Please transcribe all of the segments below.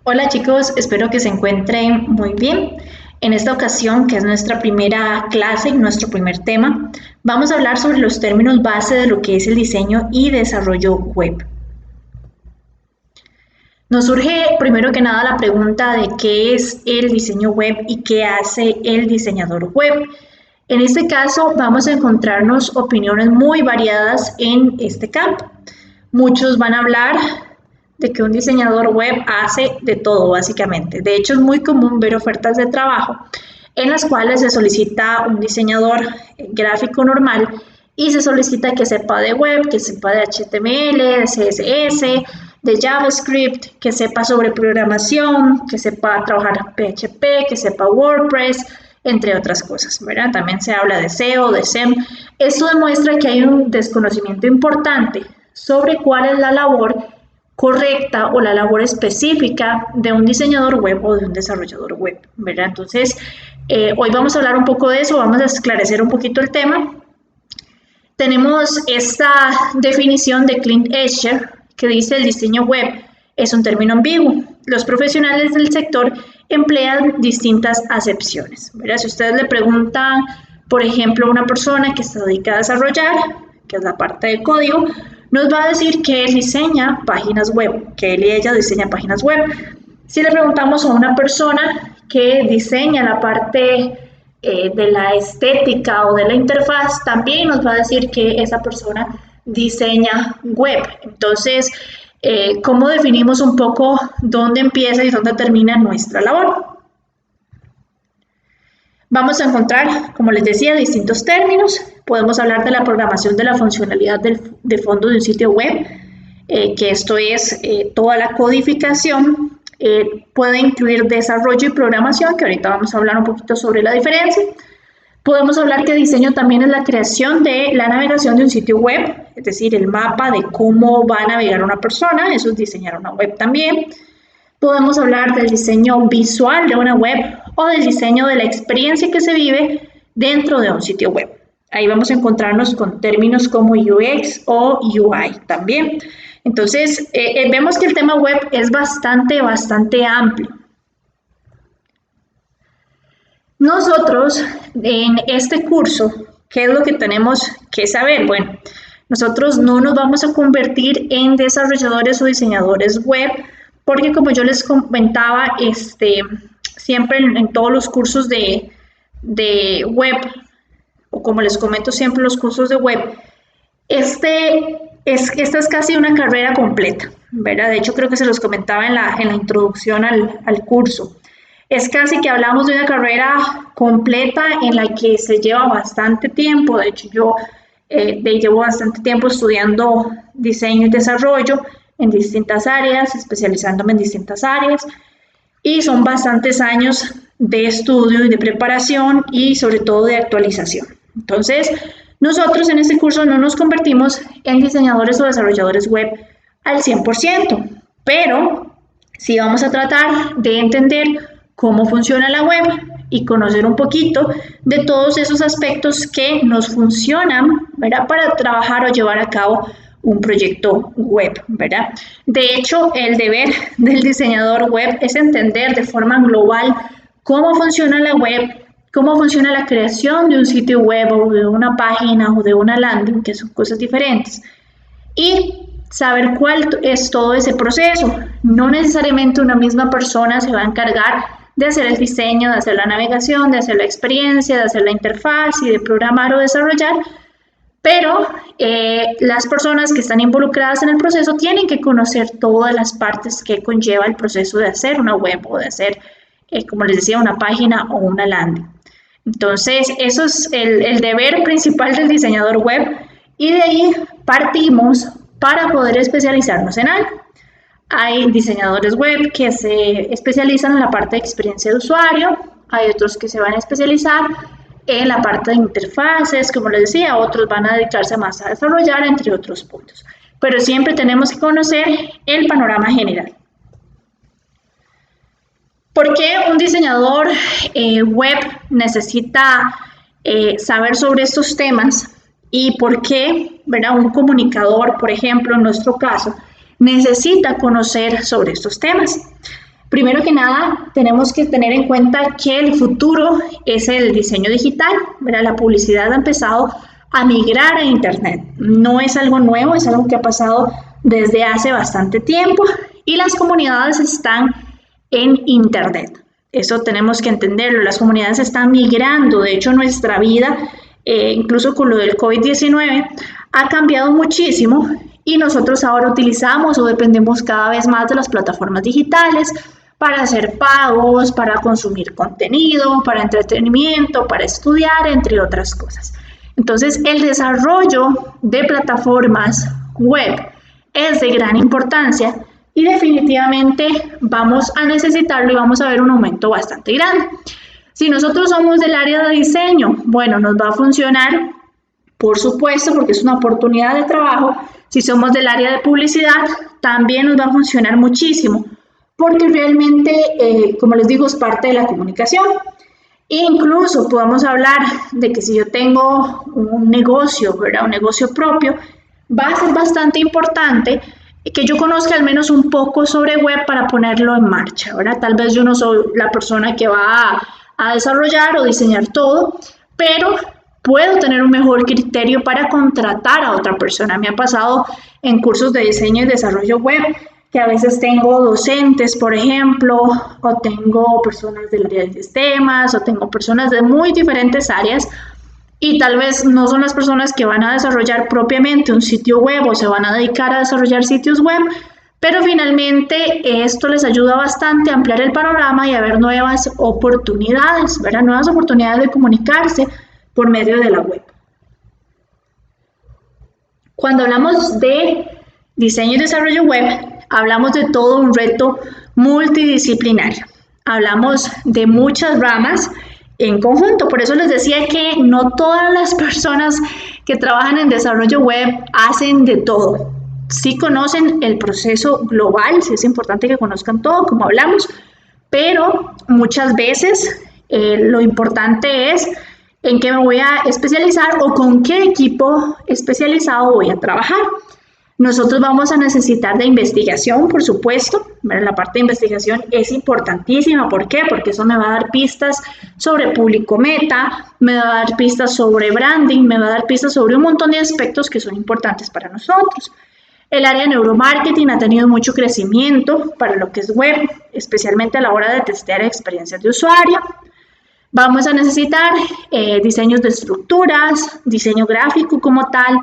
Hola chicos, espero que se encuentren muy bien. En esta ocasión, que es nuestra primera clase, nuestro primer tema, vamos a hablar sobre los términos base de lo que es el diseño y desarrollo web. Nos surge primero que nada la pregunta de qué es el diseño web y qué hace el diseñador web. En este caso vamos a encontrarnos opiniones muy variadas en este campo. Muchos van a hablar de que un diseñador web hace de todo básicamente. De hecho, es muy común ver ofertas de trabajo en las cuales se solicita un diseñador gráfico normal y se solicita que sepa de web, que sepa de HTML, de CSS, de JavaScript, que sepa sobre programación, que sepa trabajar PHP, que sepa WordPress, entre otras cosas, ¿verdad? También se habla de SEO, de SEM. Esto demuestra que hay un desconocimiento importante sobre cuál es la labor correcta o la labor específica de un diseñador web o de un desarrollador web, ¿verdad? Entonces, hoy vamos a hablar un poco de eso, vamos a esclarecer un poquito el tema. Tenemos esta definición de Clint Escher que dice el diseño web es un término ambiguo. Los profesionales del sector emplean distintas acepciones, ¿verdad? Si ustedes le preguntan, por ejemplo, a una persona que se dedica a desarrollar, que es la parte de código, nos va a decir que él diseña páginas web, que él y ella diseñan páginas web. Si le preguntamos a una persona que diseña la parte de la estética o de la interfaz, también nos va a decir que esa persona diseña web. Entonces, ¿cómo definimos un poco dónde empieza y dónde termina nuestra labor? Vamos a encontrar, como les decía, distintos términos. Podemos hablar de la programación de la funcionalidad de fondo de un sitio web, que esto es toda la codificación. Puede incluir desarrollo y programación, que ahorita vamos a hablar un poquito sobre la diferencia. Podemos hablar que diseño también es la creación de la navegación de un sitio web, es decir, el mapa de cómo va a navegar una persona, eso es diseñar una web también. Podemos hablar del diseño visual de una web o del diseño de la experiencia que se vive dentro de un sitio web. Ahí vamos a encontrarnos con términos como UX o UI también. Entonces, vemos que el tema web es bastante amplio. Nosotros, en este curso, ¿qué es lo que tenemos que saber? Bueno, nosotros no nos vamos a convertir en desarrolladores o diseñadores web, porque como yo les comentaba, siempre en todos los cursos de web, o como les comento siempre los cursos de web, esta es casi una carrera completa, ¿verdad? De hecho, creo que se los comentaba en la introducción al curso. Es casi que hablamos de una carrera completa en la que se lleva bastante tiempo. De hecho, yo llevo bastante tiempo estudiando diseño y desarrollo en distintas áreas, especializándome en distintas áreas. Y son bastantes años de estudio y de preparación y sobre todo de actualización. Entonces, nosotros en este curso no nos convertimos en diseñadores o desarrolladores web al 100%, pero sí vamos a tratar de entender cómo funciona la web y conocer un poquito de todos esos aspectos que nos funcionan, ¿verdad? Para trabajar o llevar a cabo un proyecto web, ¿verdad? De hecho, el deber del diseñador web es entender de forma global cómo funciona la web, cómo funciona la creación de un sitio web o de una página o de una landing, que son cosas diferentes, y saber cuál es todo ese proceso. No necesariamente una misma persona se va a encargar de hacer el diseño, de hacer la navegación, de hacer la experiencia, de hacer la interfaz y de programar o desarrollar, pero las personas que están involucradas en el proceso tienen que conocer todas las partes que conlleva el proceso de hacer una web o de hacer, como les decía, una página o una landing. Entonces, eso es el deber principal del diseñador web y de ahí partimos para poder especializarnos en algo. Hay diseñadores web que se especializan en la parte de experiencia de usuario, hay otros que se van a especializar en la parte de interfaces, como les decía, otros van a dedicarse más a desarrollar, entre otros puntos. Pero siempre tenemos que conocer el panorama general. ¿Por qué un diseñador web necesita saber sobre estos temas? ¿Y por qué, ¿verdad? Un comunicador, por ejemplo, en nuestro caso, necesita conocer sobre estos temas? Primero que nada, tenemos que tener en cuenta que el futuro es el diseño digital, ¿verdad? La publicidad ha empezado a migrar a Internet. No es algo nuevo, es algo que ha pasado desde hace bastante tiempo y las comunidades están en Internet. Eso tenemos que entenderlo, las comunidades están migrando, de hecho nuestra vida, incluso con lo del COVID-19, ha cambiado muchísimo y nosotros ahora utilizamos o dependemos cada vez más de las plataformas digitales para hacer pagos, para consumir contenido, para entretenimiento, para estudiar, entre otras cosas. Entonces, el desarrollo de plataformas web es de gran importancia y definitivamente vamos a necesitarlo y vamos a ver un aumento bastante grande. Si nosotros somos del área de diseño, bueno, nos va a funcionar, por supuesto, porque es una oportunidad de trabajo. Si somos del área de publicidad, también nos va a funcionar muchísimo, porque realmente, como les digo, es parte de la comunicación. Incluso podemos hablar de que si yo tengo un negocio, ¿verdad? Un negocio propio, va a ser bastante importante que yo conozca al menos un poco sobre web para ponerlo en marcha, ¿verdad? Tal vez yo no soy la persona que va a desarrollar o diseñar todo, pero puedo tener un mejor criterio para contratar a otra persona. Me ha pasado en cursos de diseño y desarrollo web que a veces tengo docentes, por ejemplo, o tengo personas del área de sistemas, o tengo personas de muy diferentes áreas, y tal vez no son las personas que van a desarrollar propiamente un sitio web o se van a dedicar a desarrollar sitios web, pero finalmente esto les ayuda bastante a ampliar el panorama y a ver nuevas oportunidades, ¿verdad? Nuevas oportunidades de comunicarse por medio de la web. Cuando hablamos de diseño y desarrollo web, hablamos de todo un reto multidisciplinario. Hablamos de muchas ramas en conjunto. Por eso les decía que no todas las personas que trabajan en desarrollo web hacen de todo. Sí conocen el proceso global, sí es importante que conozcan todo, como hablamos, pero muchas veces lo importante es en qué me voy a especializar o con qué equipo especializado voy a trabajar. Nosotros vamos a necesitar de investigación, por supuesto. La parte de investigación es importantísima. ¿Por qué? Porque eso me va a dar pistas sobre público meta, me va a dar pistas sobre branding, me va a dar pistas sobre un montón de aspectos que son importantes para nosotros. El área de neuromarketing ha tenido mucho crecimiento para lo que es web, especialmente a la hora de testear experiencias de usuario. Vamos a necesitar diseños de estructuras, diseño gráfico como tal,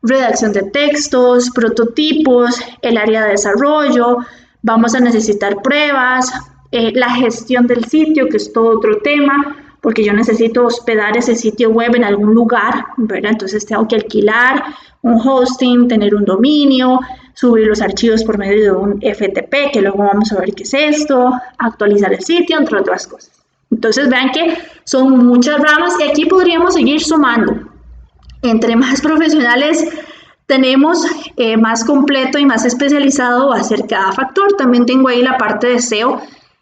redacción de textos, prototipos, el área de desarrollo, vamos a necesitar pruebas, la gestión del sitio, que es todo otro tema, porque yo necesito hospedar ese sitio web en algún lugar, ¿verdad? Entonces tengo que alquilar un hosting, tener un dominio, subir los archivos por medio de un FTP, que luego vamos a ver qué es esto, actualizar el sitio, entre otras cosas. Entonces vean que son muchas ramas y aquí podríamos seguir sumando. Entre más profesionales tenemos, más completo y más especializado va a ser cada factor. También tengo ahí la parte de SEO,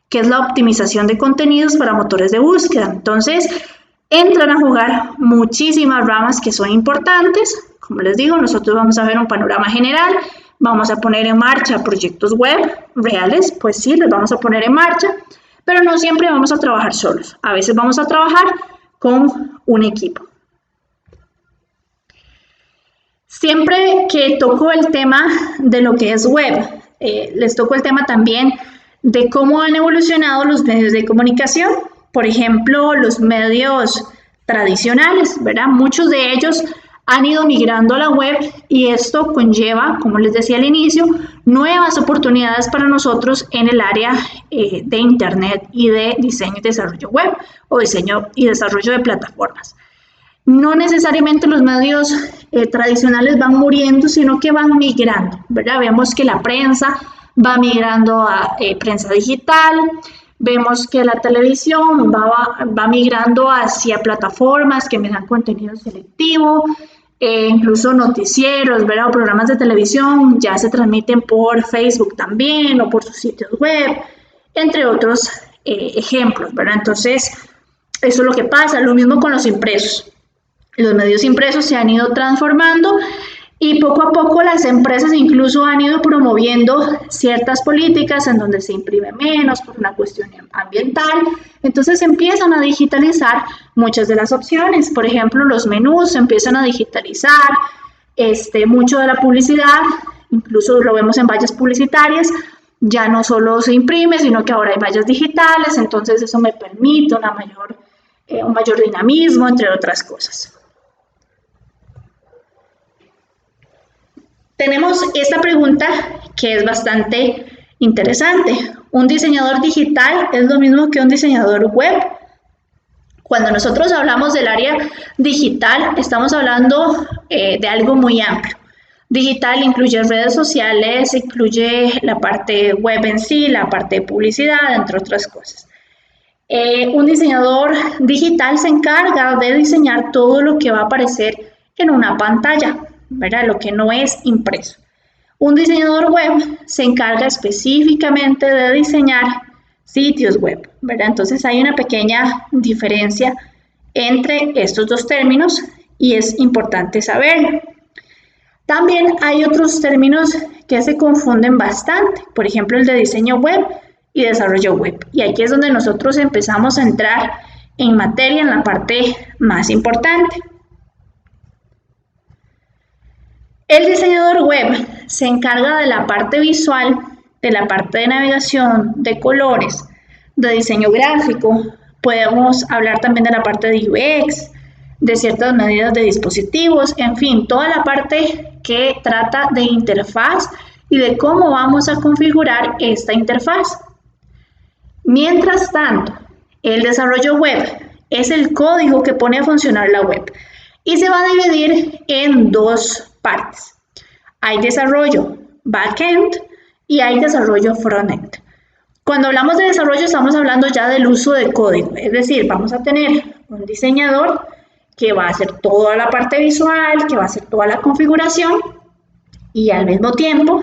que es la optimización de contenidos para motores de búsqueda. Entonces, entran a jugar muchísimas ramas que son importantes. Como les digo, nosotros vamos a ver un panorama general, vamos a poner en marcha proyectos web reales, pues sí, los vamos a poner en marcha, pero no siempre vamos a trabajar solos. A veces vamos a trabajar con un equipo. Siempre que toco el tema de lo que es web, les toco el tema también de cómo han evolucionado los medios de comunicación. Por ejemplo, los medios tradicionales, ¿verdad? Muchos de ellos han ido migrando a la web y esto conlleva, como les decía al inicio, nuevas oportunidades para nosotros en el área de Internet y de diseño y desarrollo web o diseño y desarrollo de plataformas. No necesariamente los medios tradicionales van muriendo, sino que van migrando, ¿verdad? Vemos que la prensa va migrando a prensa digital, vemos que la televisión va migrando hacia plataformas que me dan contenido selectivo, incluso noticieros, ¿verdad? O programas de televisión ya se transmiten por Facebook también o por sus sitios web, entre otros ejemplos, ¿verdad? Entonces, eso es lo que pasa. Lo mismo con los impresos. Los medios impresos se han ido transformando Y poco a poco las empresas incluso han ido promoviendo ciertas políticas en donde se imprime menos por una cuestión ambiental. Entonces empiezan a digitalizar muchas de las opciones. Por ejemplo, los menús se empiezan a digitalizar, mucho de la publicidad, incluso lo vemos en vallas publicitarias, ya no solo se imprime, sino que ahora hay vallas digitales, entonces eso me permite un mayor dinamismo, entre otras cosas. Tenemos esta pregunta que es bastante interesante. ¿Un diseñador digital es lo mismo que un diseñador web? Cuando nosotros hablamos del área digital, estamos hablando de algo muy amplio. Digital incluye redes sociales, incluye la parte web en sí, la parte de publicidad, entre otras cosas. Un diseñador digital se encarga de diseñar todo lo que va a aparecer en una pantalla, ¿verdad? Lo que no es impreso. Un diseñador web se encarga específicamente de diseñar sitios web, ¿verdad? Entonces hay una pequeña diferencia entre estos dos términos y es importante saberlo. También hay otros términos que se confunden bastante, por ejemplo el de diseño web y desarrollo web. Y aquí es donde nosotros empezamos a entrar en materia en la parte más importante. El diseñador web se encarga de la parte visual, de la parte de navegación, de colores, de diseño gráfico. Podemos hablar también de la parte de UX, de ciertas medidas de dispositivos, en fin, toda la parte que trata de interfaz y de cómo vamos a configurar esta interfaz. Mientras tanto, el desarrollo web es el código que pone a funcionar la web y se va a dividir en dos partes. Hay desarrollo backend y hay desarrollo frontend. Cuando hablamos de desarrollo estamos hablando ya del uso de código, es decir, vamos a tener un diseñador que va a hacer toda la parte visual, que va a hacer toda la configuración y al mismo tiempo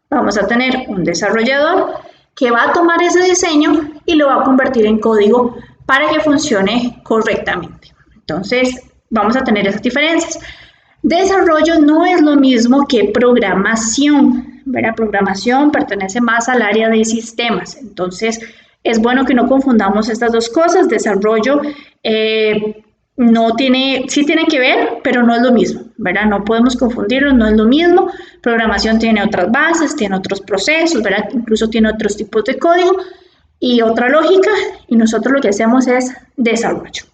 vamos a tener un desarrollador que va a tomar ese diseño y lo va a convertir en código para que funcione correctamente. Entonces vamos a tener esas diferencias. Desarrollo no es lo mismo que programación, ¿verdad? Programación pertenece más al área de sistemas, entonces es bueno que no confundamos estas dos cosas. Desarrollo sí tiene que ver, pero no es lo mismo, ¿verdad? No podemos confundirlos, no es lo mismo. Programación tiene otras bases, tiene otros procesos, ¿verdad? Incluso tiene otros tipos de código y otra lógica, y nosotros lo que hacemos es desarrollo.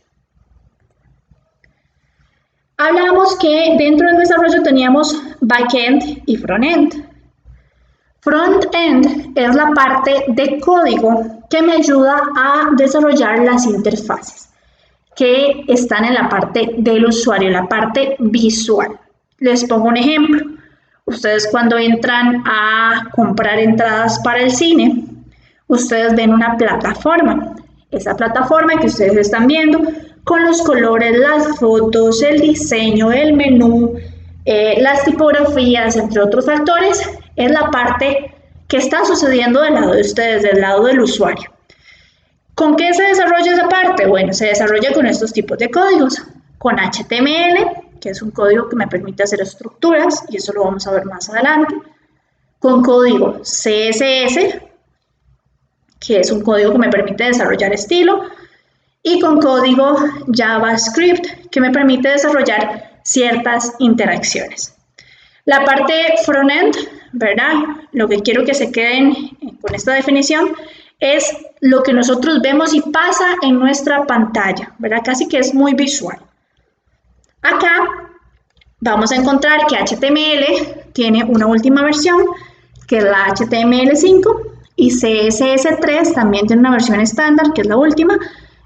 Hablamos que dentro del desarrollo teníamos backend y frontend. Frontend es la parte de código que me ayuda a desarrollar las interfaces que están en la parte del usuario, la parte visual. Les pongo un ejemplo. Ustedes cuando entran a comprar entradas para el cine, ustedes ven una plataforma. Esa plataforma que ustedes están viendo con los colores, las fotos, el diseño, el menú, las tipografías, entre otros factores, es la parte que está sucediendo del lado de ustedes, del lado del usuario. ¿Con qué se desarrolla esa parte? Bueno, se desarrolla con estos tipos de códigos, con HTML, que es un código que me permite hacer estructuras, y eso lo vamos a ver más adelante, con código CSS, que es un código que me permite desarrollar estilo, y con código JavaScript, que me permite desarrollar ciertas interacciones. La parte frontend, ¿verdad? Lo que quiero que se queden con esta definición es lo que nosotros vemos y pasa en nuestra pantalla, ¿verdad? Casi que es muy visual. Acá vamos a encontrar que HTML tiene una última versión, que es la HTML5, y CSS3 también tiene una versión estándar, que es la última,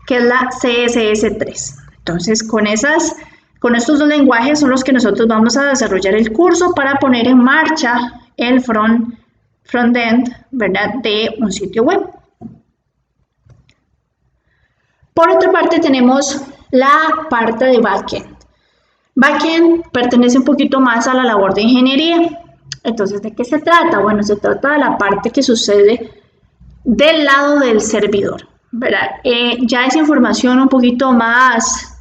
que es la CSS3. Entonces, con estos dos lenguajes son los que nosotros vamos a desarrollar el curso para poner en marcha el frontend, ¿verdad?, de un sitio web. Por otra parte, tenemos la parte de backend. Backend pertenece un poquito más a la labor de ingeniería. Entonces, ¿de qué se trata? Bueno, se trata de la parte que sucede del lado del servidor, ¿verdad? Ya es información un poquito más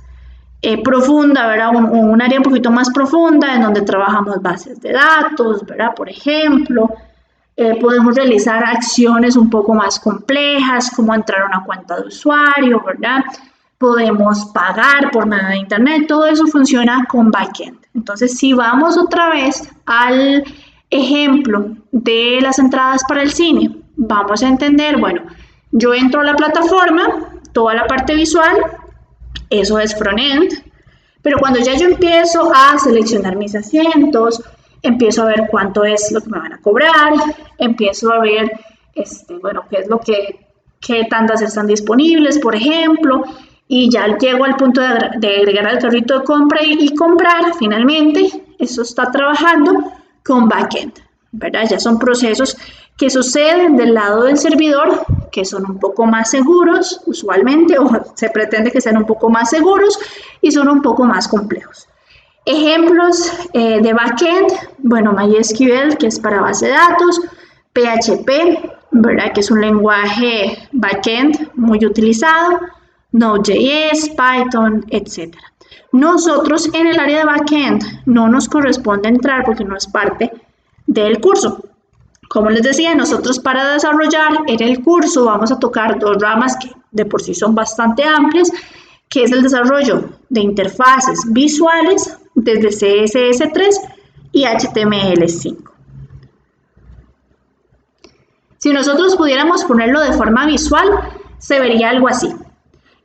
profunda, ¿verdad? Un área un poquito más profunda en donde trabajamos bases de datos, ¿verdad? Por ejemplo, podemos realizar acciones un poco más complejas, como entrar a una cuenta de usuario, ¿verdad? Podemos pagar por medio de internet, todo eso funciona con backend. Entonces, si vamos otra vez al ejemplo de las entradas para el cine, vamos a entender, bueno, yo entro a la plataforma, toda la parte visual, eso es frontend, pero cuando ya yo empiezo a seleccionar mis asientos, empiezo a ver cuánto es lo que me van a cobrar, empiezo a ver, bueno, qué tandas están disponibles, por ejemplo, y ya llego al punto de agregar al carrito de compra y comprar, finalmente, eso está trabajando con backend, ¿verdad? Ya son procesos que suceden del lado del servidor, que son un poco más seguros, usualmente, o se pretende que sean un poco más seguros y son un poco más complejos. Ejemplos de backend, bueno, MySQL, que es para base de datos, PHP, ¿verdad? Que es un lenguaje backend muy utilizado, Node.js, Python, etc. Nosotros en el área de backend no nos corresponde entrar porque no es parte del curso. Como les decía, nosotros para desarrollar en el curso vamos a tocar dos ramas que de por sí son bastante amplias, que es el desarrollo de interfaces visuales desde CSS3 y HTML5. Si nosotros pudiéramos ponerlo de forma visual, se vería algo así.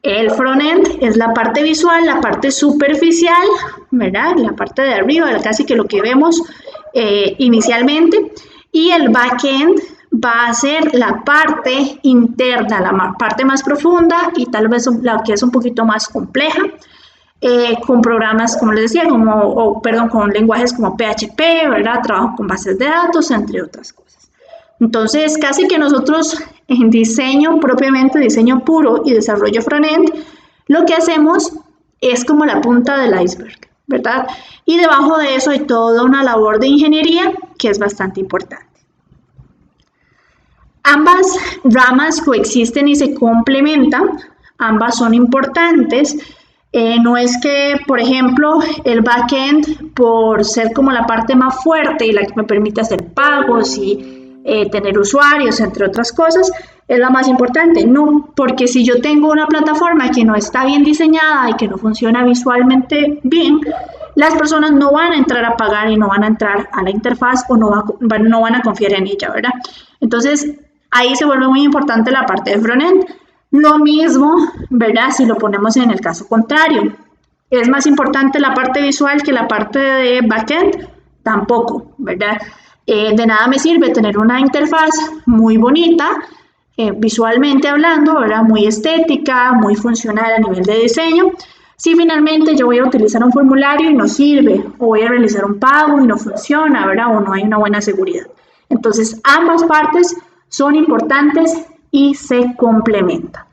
El frontend es la parte visual, la parte superficial, ¿verdad? La parte de arriba, casi que lo que vemos inicialmente. Y el backend va a ser la parte interna, la parte más profunda y tal vez la que es un poquito más compleja, con programas, como les decía, con lenguajes como PHP, ¿verdad? Trabajo con bases de datos, entre otras cosas. Entonces, casi que nosotros en diseño propiamente, diseño puro y desarrollo frontend, lo que hacemos es como la punta del iceberg, ¿verdad? Y debajo de eso hay toda una labor de ingeniería que es bastante importante. Ambas ramas coexisten y se complementan, ambas son importantes. No es que, por ejemplo, el backend, por ser como la parte más fuerte y la que me permite hacer pagos y tener usuarios, entre otras cosas, es la más importante. No, porque si yo tengo una plataforma que no está bien diseñada y que no funciona visualmente bien, las personas no van a entrar a pagar y no van a entrar a la interfaz o no van a confiar en ella, ¿verdad? Entonces, ahí se vuelve muy importante la parte de frontend. Lo mismo, ¿verdad? Si lo ponemos en el caso contrario. ¿Es más importante la parte visual que la parte de backend? Tampoco, ¿verdad? De nada me sirve tener una interfaz muy bonita, visualmente hablando, ¿verdad? Muy estética, muy funcional a nivel de diseño. Si finalmente yo voy a utilizar un formulario y no sirve, o voy a realizar un pago y no funciona, ¿verdad? O no hay una buena seguridad. Entonces, ambas partes son importantes y se complementan.